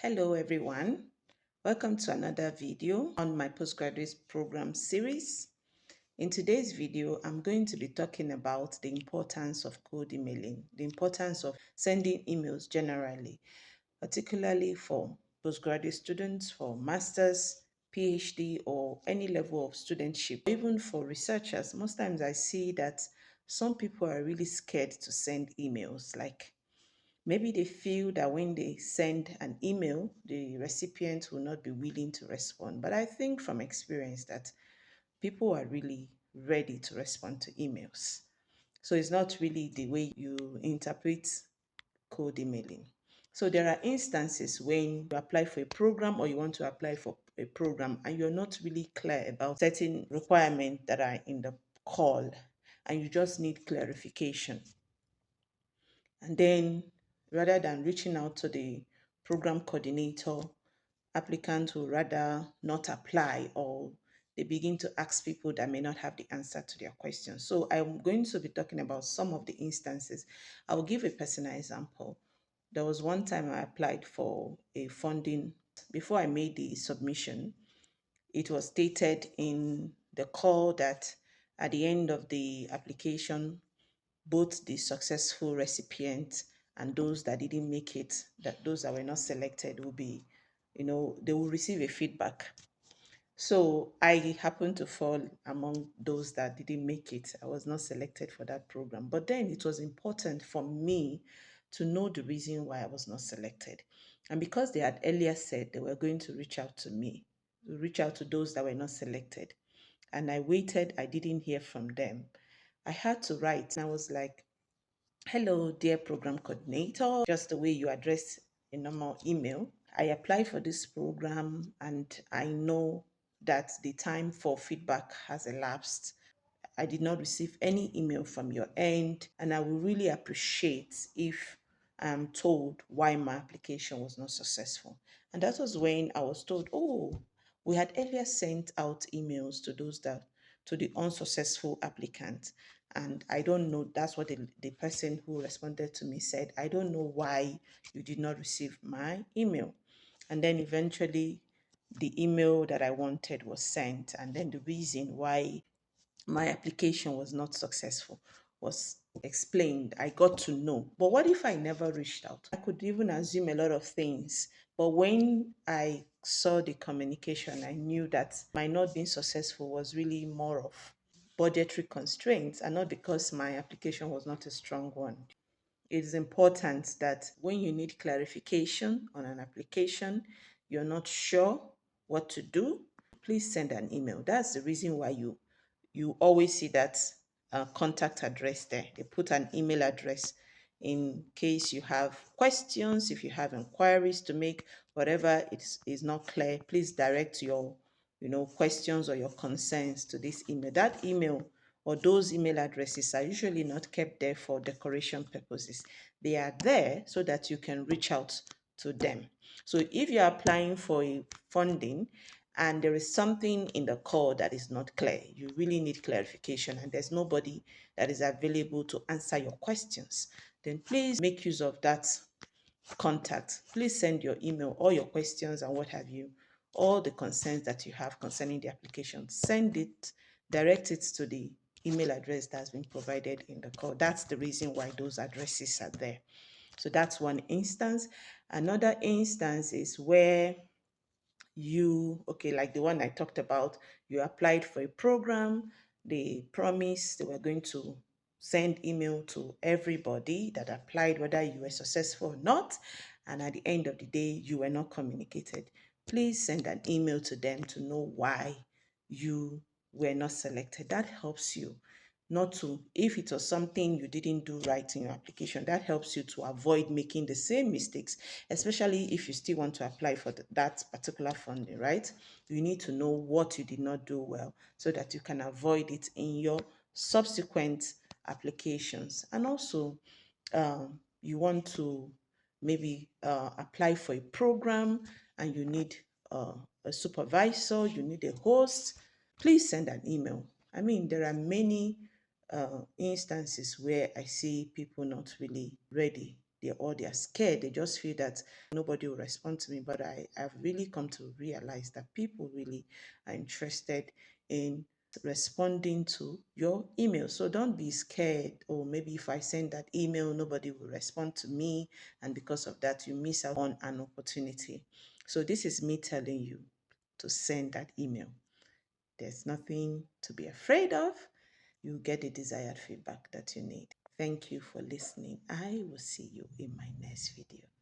Hello everyone, welcome to another video on my postgraduate program series. In today's video, I'm going to be talking about the importance of cold emailing, the importance of sending emails generally, particularly for postgraduate students, for masters, PhD, or any level of studentship, even for researchers. Most times I see that some people are really scared to send emails, like maybe they feel that when they send an email, the recipient will not be willing to respond. But I think from experience that people are really ready to respond to emails. So it's not really the way you interpret cold emailing. So there are instances when you apply for a program or you want to apply for a program and you're not really clear about certain requirements that are in the call and you just need clarification. And then rather than reaching out to the program coordinator, applicants will rather not apply or they begin to ask people that may not have the answer to their questions. So I'm going to be talking about some of the instances. I will give a personal example. There was one time I applied for a funding. Before I made the submission, it was stated in the call that at the end of the application, both the successful recipients and those that didn't make it, that those that were not selected will be, they will receive a feedback. So I happened to fall among those that didn't make it. I was not selected for that program. But then it was important for me to know the reason why I was not selected. And because they had earlier said they were going to reach out to me, reach out to those that were not selected. And I waited, I didn't hear from them. I had to write. And I was like, hello, dear program coordinator, just the way you address a normal email. I applied for this program and I know that the time for feedback has elapsed. I did not receive any email from your end, and I will really appreciate if I'm told why my application was not successful. And that was when I was told, oh, we had earlier sent out emails to those that to the unsuccessful applicants. And I don't know, that's what the person who responded to me said. I don't know why you did not receive my email. And then eventually the email that I wanted was sent. And then the reason why my application was not successful was explained. I got to know. But what if I never reached out? I could even assume a lot of things. But when I saw the communication, I knew that my not being successful was really more of budgetary constraints and not because my application was not a strong one. It is important that when you need clarification on an application, you're not sure what to do, please send an email. That's the reason why you always see that contact address there. They put an email address in case you have questions, if you have inquiries to make, whatever is not clear, please direct your questions or your concerns to this email. That email or those email addresses are usually not kept there for decoration purposes. They are there so that you can reach out to them. So if you're applying for a funding and there is something in the call that is not clear, you really need clarification, and there's nobody that is available to answer your questions, then please make use of that contact. Please send your email, all your questions and what have you, all the concerns that you have concerning the application. Send it, direct it to the email address that's been provided in the call. That's the reason why those addresses are there. So that's one instance. Another instance is where like the one I talked about, you applied for a program, they promised they were going to send email to everybody that applied, whether you were successful or not, and at the end of the day, you were not communicated. Please send an email to them to know why you were not selected. That helps you not to, if it was something you didn't do right in your application, that helps you to avoid making the same mistakes, especially if you still want to apply for that particular funding, right? You need to know what you did not do well so that you can avoid it in your subsequent applications. And also, you want to maybe apply for a program and you need a supervisor, you need a host, please send an email. I mean, there are many instances where I see people not really ready they're scared. They just feel that nobody will respond to me. But I've really come to realize that people really are interested in responding to your email. So don't be scared, or maybe if I send that email, nobody will respond to me. And because of that, you miss out on an opportunity. So this is me telling you to send that email. There's nothing to be afraid of. You get the desired feedback that you need. Thank you for listening. I will see you in my next video.